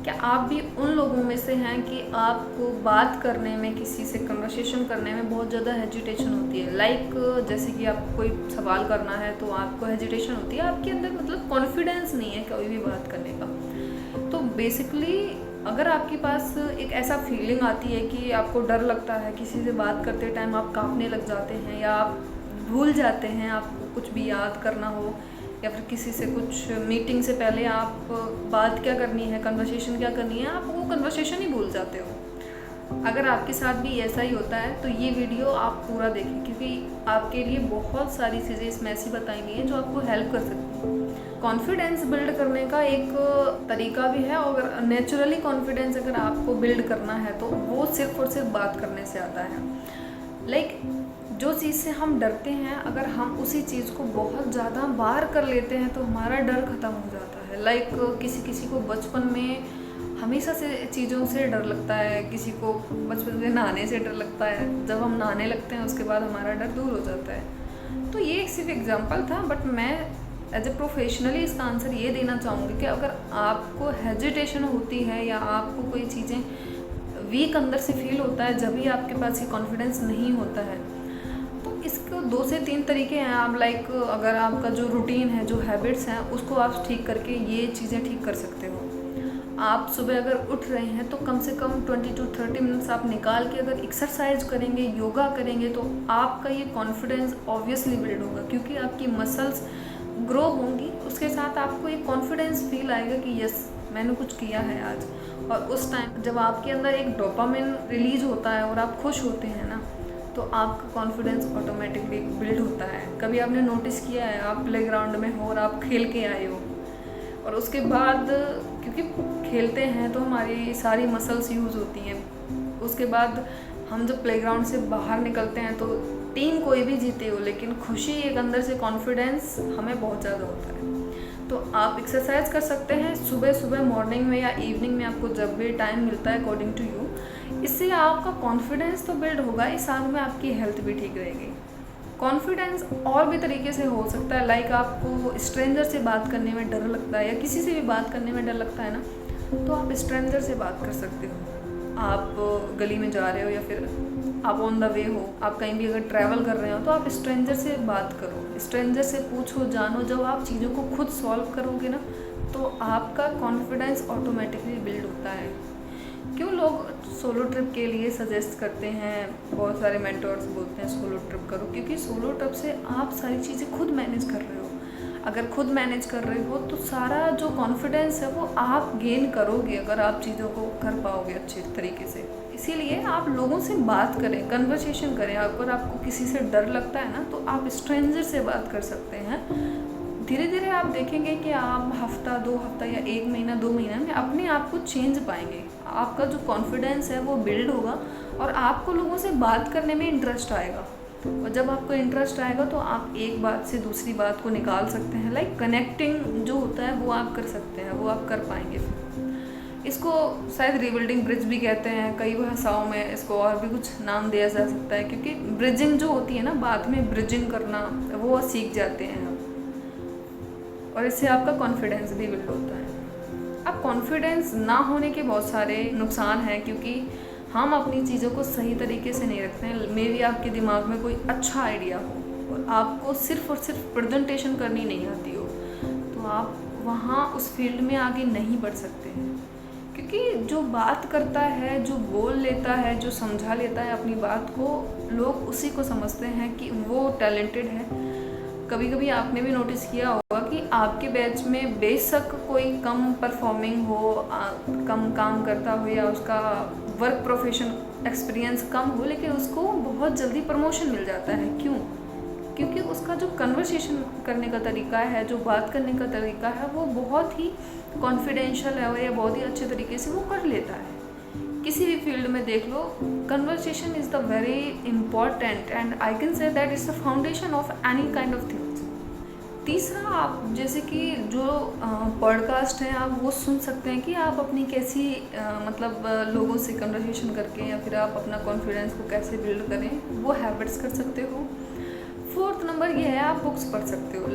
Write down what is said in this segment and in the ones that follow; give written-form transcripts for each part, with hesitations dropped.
क्या आप भी उन लोगों में से हैं कि आपको बात करने में, किसी से कन्वर्सेशन करने में बहुत ज़्यादा हेजिटेशन होती है? जैसे कि आपको कोई सवाल करना है तो आपको हेजिटेशन होती है, आपके अंदर मतलब कॉन्फिडेंस नहीं है कोई भी बात करने का। तो बेसिकली अगर आपके पास एक ऐसा फीलिंग आती है कि आपको डर लगता है, किसी से बात करते टाइम आप कांपने लग जाते हैं या आप भूल जाते हैं आपको कुछ भी याद करना हो, या फिर किसी से कुछ मीटिंग से पहले आप बात क्या करनी है, कन्वर्सेशन क्या करनी है, आप वो कन्वर्सेशन ही भूल जाते हो। अगर आपके साथ भी ऐसा ही होता है तो ये वीडियो आप पूरा देखें, क्योंकि आपके लिए बहुत सारी चीज़ें इसमें ऐसी बताई गई हैं जो आपको हेल्प कर सकती हैं। कॉन्फिडेंस बिल्ड करने का एक तरीका भी है, और नेचुरली कॉन्फिडेंस अगर आपको बिल्ड करना है तो वो सिर्फ और सिर्फ बात करने से आता है। जो चीज़ से हम डरते हैं, अगर हम उसी चीज़ को बहुत ज़्यादा बार कर लेते हैं तो हमारा डर ख़त्म हो जाता है। किसी किसी को बचपन में हमेशा से चीज़ों से डर लगता है, किसी को बचपन में नहाने से डर लगता है, जब हम नहाने लगते हैं उसके बाद हमारा डर दूर हो जाता है। तो ये सिर्फ एग्जांपल था, बट मैं एज ए प्रोफेशनली इसका आंसर ये देना चाहूँगी कि अगर आपको हेजिटेशन होती है या आपको कोई चीज़ें वीक अंदर से फील होता है, जब भी आपके पास ये कॉन्फिडेंस नहीं होता है, तो इसको 2 से 3 तरीके हैं। आप अगर आपका जो रूटीन है, जो हैबिट्स हैं, उसको आप ठीक करके ये चीज़ें ठीक कर सकते हो। आप सुबह अगर उठ रहे हैं तो कम से कम 20 to 30 मिनट्स आप निकाल के अगर एक्सरसाइज करेंगे, योगा करेंगे, तो आपका ये कॉन्फिडेंस ऑब्वियसली बिल्ड होगा, क्योंकि आपकी मसल्स ग्रो होंगी। उसके साथ आपको एक कॉन्फिडेंस फील आएगा कि यस, मैंने कुछ किया है आज। और उस टाइम जब आपके अंदर एक डोपामिन रिलीज होता है और आप खुश होते हैं ना, तो आपका कॉन्फिडेंस ऑटोमेटिकली बिल्ड होता है। कभी आपने नोटिस किया है, आप प्लेग्राउंड में हो और आप खेल के आए हो, और उसके बाद क्योंकि खेलते हैं तो हमारी सारी मसल्स यूज़ होती हैं, उसके बाद हम जब प्लेग्राउंड से बाहर निकलते हैं तो टीम कोई भी जीते हो, लेकिन खुशी एक अंदर से कॉन्फिडेंस हमें बहुत ज़्यादा होता है। तो आप एक्सरसाइज कर सकते हैं सुबह सुबह, मॉर्निंग में या इवनिंग में, आपको जब भी टाइम मिलता है अकॉर्डिंग टू यू। इससे आपका कॉन्फिडेंस तो बिल्ड होगा ही, साथ में आपकी हेल्थ भी ठीक रहेगी। कॉन्फिडेंस और भी तरीके से हो सकता है, आपको स्ट्रेंजर से बात करने में डर लगता है या किसी से भी बात करने में डर लगता है ना, तो आप स्ट्रेंजर से बात कर सकते हो। आप गली में जा रहे हो या फिर आप ऑन द वे हो, आप कहीं भी अगर ट्रैवल कर रहे हो, तो आप स्ट्रेंजर से बात करो, स्ट्रेंजर से पूछो, जानो। जब आप चीज़ों को खुद सॉल्व करोगे ना, तो आपका कॉन्फिडेंस ऑटोमेटिकली बिल्ड होता है। क्यों लोग सोलो ट्रिप के लिए सजेस्ट करते हैं, बहुत सारे मेंटर्स बोलते हैं सोलो ट्रिप करो, क्योंकि सोलो ट्रिप से आप सारी चीज़ें खुद मैनेज कर रहे हो। अगर खुद मैनेज कर रहे हो तो सारा जो कॉन्फिडेंस है वो आप गेन करोगे, अगर आप चीज़ों को कर पाओगे अच्छे तरीके से। इसीलिए आप लोगों से बात करें, कन्वर्सेशन करें। अगर आपको किसी से डर लगता है ना, तो आप स्ट्रेंजर से बात कर सकते हैं। धीरे धीरे आप देखेंगे कि आप हफ्ता, 2 हफ्ता या 1 महीना, 2 महीना में अपने आप को चेंज पाएंगे। आपका जो कॉन्फिडेंस है वो बिल्ड होगा और आपको लोगों से बात करने में इंटरेस्ट आएगा। और जब आपको इंटरेस्ट आएगा तो आप एक बात से दूसरी बात को निकाल सकते हैं। कनेक्टिंग जो होता है वो आप कर सकते हैं, वो आप कर पाएंगे। इसको शायद रिबिल्डिंग ब्रिज भी कहते हैं, कई भाषाओं में इसको और भी कुछ नाम दिया जा सकता है, क्योंकि ब्रिजिंग जो होती है ना, बाद में ब्रिजिंग करना वो सीख जाते हैं आप, और इससे आपका कॉन्फिडेंस भी बिल्ड होता है। अब कॉन्फिडेंस ना होने के बहुत सारे नुकसान हैं, क्योंकि हम अपनी चीज़ों को सही तरीके से नहीं रखते हैं। मे बी आपके दिमाग में कोई अच्छा आइडिया हो और आपको सिर्फ और सिर्फ प्रेजेंटेशन करनी नहीं आती हो, तो आप वहाँ उस फील्ड में आगे नहीं बढ़ सकते हैं। क्योंकि जो बात करता है, जो बोल लेता है, जो समझा लेता है अपनी बात को, लोग उसी को समझते हैं कि वो टैलेंटेड है। कभी कभी आपने भी नोटिस किया होगा कि आपके बैच में बेशक कोई कम परफॉर्मिंग हो, कम काम करता हो या उसका वर्क प्रोफेशन एक्सपीरियंस कम हो, लेकिन उसको बहुत जल्दी प्रमोशन मिल जाता है। क्यों? क्योंकि उसका जो कन्वर्सेशन करने का तरीका है, जो बात करने का तरीका है, वो बहुत ही कॉन्फिडेंशियल है या बहुत ही अच्छे तरीके से वो कर लेता है। किसी भी फील्ड में देख लो, conversation is the very important and I can say that is the foundation of any kind of things. तीसरा, आप जैसे कि जो पॉडकास्ट है आप वो सुन सकते हैं कि आप अपनी कैसी लोगों से कन्वर्सेशन करके या फिर आप अपना कॉन्फिडेंस को कैसे बिल्ड करें, वो हैबिट्स कर सकते हो। 4th नंबर ये है, आप बुक्स पढ़ सकते हो।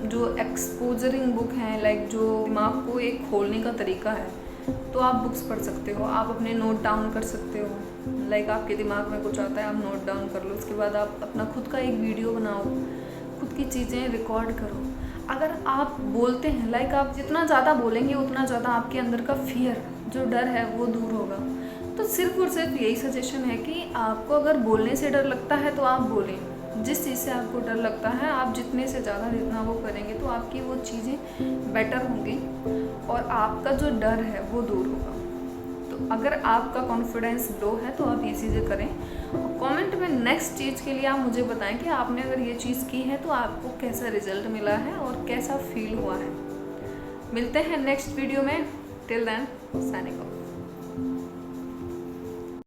जो एक्सपोजरिंग बुक हैं, जो दिमाग को एक खोलने का तरीका है। तो आप बुक्स पढ़ सकते हो, आप अपने नोट डाउन कर सकते हो। लाइक आपके दिमाग में कुछ आता है, आप नोट डाउन कर लो, उसके बाद आप अपना खुद का एक वीडियो बनाओ, खुद की चीज़ें रिकॉर्ड करो। अगर आप बोलते हैं, लाइक आप जितना ज़्यादा बोलेंगे उतना ज़्यादा आपके अंदर का फियर, जो डर है वो दूर होगा। तो सिर्फ और सिर्फ यही सजेशन है कि आपको अगर बोलने से डर लगता है तो आप बोलें। जिस चीज़ से आपको डर लगता है, आप जितने से ज़्यादा जितना वो करेंगे तो आपकी वो चीज़ें बेटर होंगी और आपका जो डर है वो दूर होगा। तो अगर आपका कॉन्फिडेंस लो है तो आप ये चीज़ें करें। और कमेंट में नेक्स्ट चीज़ के लिए आप मुझे बताएं कि आपने अगर ये चीज़ की है तो आपको कैसा रिजल्ट मिला है और कैसा फील हुआ है। मिलते हैं नेक्स्ट वीडियो में। Till then signing of.